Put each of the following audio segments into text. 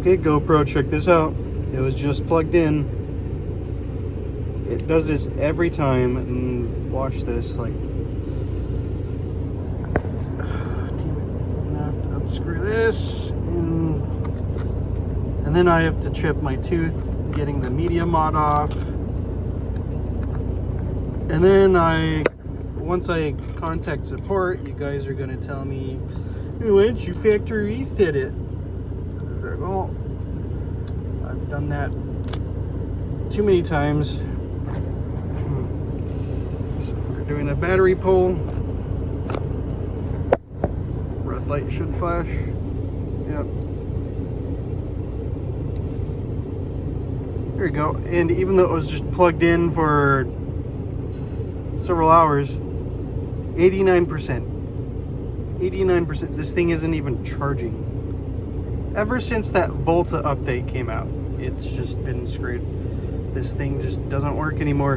Okay, GoPro, check this out. It was just plugged in. It does this every time, and watch this. Like, damn it! I'm gonna have to unscrew this, and then I have to chip my tooth getting the media mod off. And then once I contact support, you guys are gonna tell me, "Hey, why didn't you factory reset it?" Well, I've done that too many times. So we're doing a battery pull. Red light should flash. Yep. There we go. And even though it was just plugged in for several hours, 89%. 89%. This thing isn't even charging. Ever since that Volta update came out, it's just been screwed. This thing just doesn't work anymore.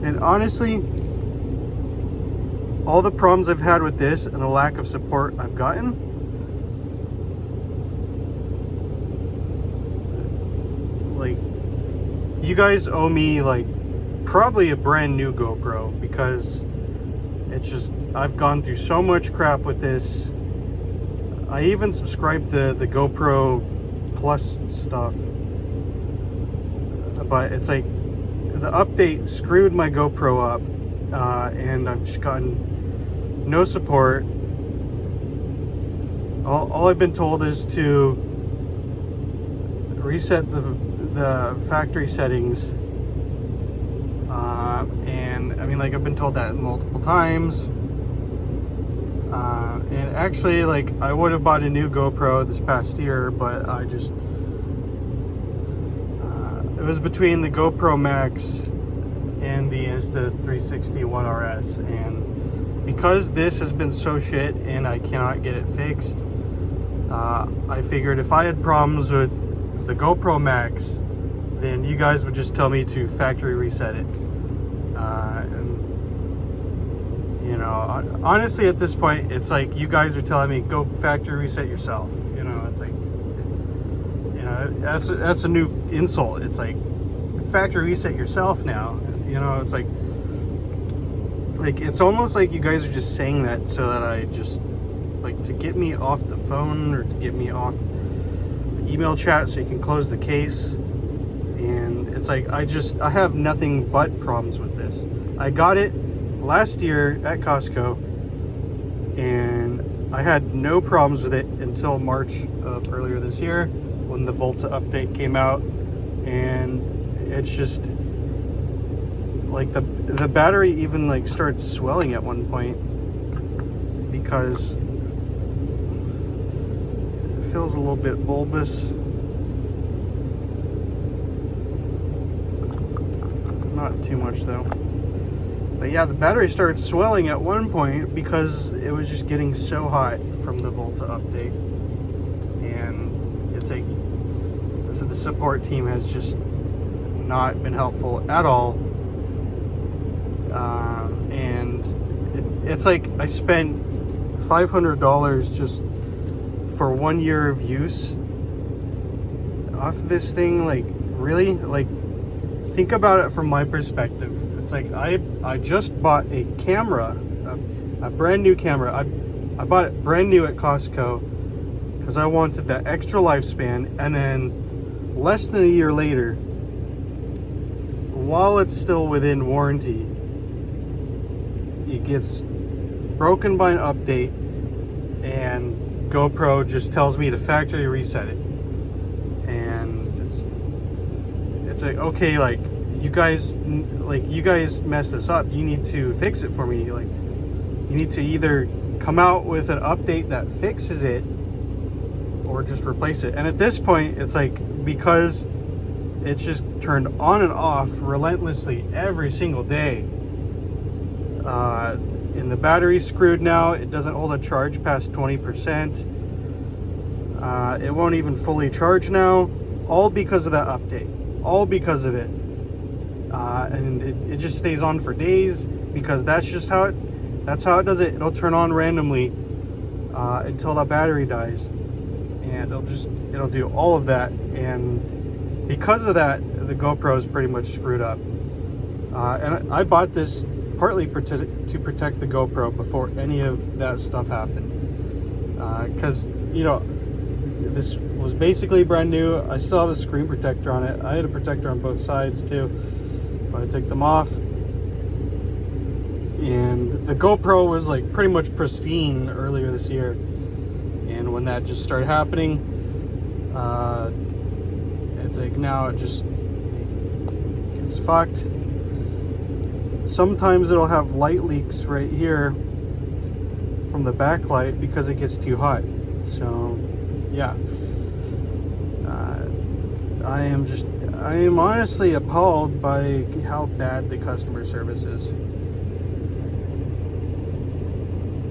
And honestly, all the problems I've had with this and the lack of support I've gotten, like, you guys owe me like probably a brand new GoPro, because it's just, I've gone through so much crap with this. I even subscribed to the GoPro Plus stuff, but it's like the update screwed my GoPro up, and I've just gotten no support. All I've been told is to reset the factory settings, and I mean, like, I've been told that multiple times. And actually, like, I would have bought a new GoPro this past year, but I just, it was between the GoPro Max and the Insta360 One RS, and because this has been so shit and I cannot get it fixed, I figured if I had problems with the GoPro Max, then you guys would just tell me to factory reset it. And you know, honestly, at this point, it's like you guys are telling me, go factory reset yourself. You know, it's like, you know, that's a new insult. It's like, factory reset yourself now. You know, it's like it's almost like you guys are just saying that so that I just, like, to get me off the phone or to get me off the email chat so you can close the case. And it's like, I have nothing but problems with this. I got it last year at Costco, and I had no problems with it until March of earlier this year, when the Volta update came out. And it's just like the battery even like started swelling at one point, because it feels a little bit bulbous. Not too much though. But yeah, the battery started swelling at one point because it was just getting so hot from the Volta update. And it's like, the support team has just not been helpful at all. And it's like I spent $500 just for 1 year of use off this thing. Like, really? Like, think about it from my perspective. It's like I just bought a camera, a brand new camera. I bought it brand new at Costco because I wanted that extra lifespan. And then less than a year later, while it's still within warranty, it gets broken by an update, and GoPro just tells me to factory reset it. And it's like, okay, like, you guys messed this up. You need to fix it for me. Like, you need to either come out with an update that fixes it, or just replace it. And at this point, it's like, because it's just turned on and off relentlessly every single day, and the battery's screwed now. It doesn't hold a charge past 20%. It won't even fully charge now, all because of that update. All because of it. And it just stays on for days, because that's how it does it. It'll turn on randomly until the battery dies, and it'll do all of that, and because of that, the GoPro is pretty much screwed up. And I bought this partly to protect the GoPro before any of that stuff happened. Because, you know, this was basically brand new. I still have a screen protector on it. I had a protector on both sides too, but I took them off. And the GoPro was like pretty much pristine earlier this year. And when that just started happening, it's like now it just gets fucked. Sometimes it'll have light leaks right here from the backlight because it gets too hot. So yeah, I am honestly appalled by how bad the customer service is.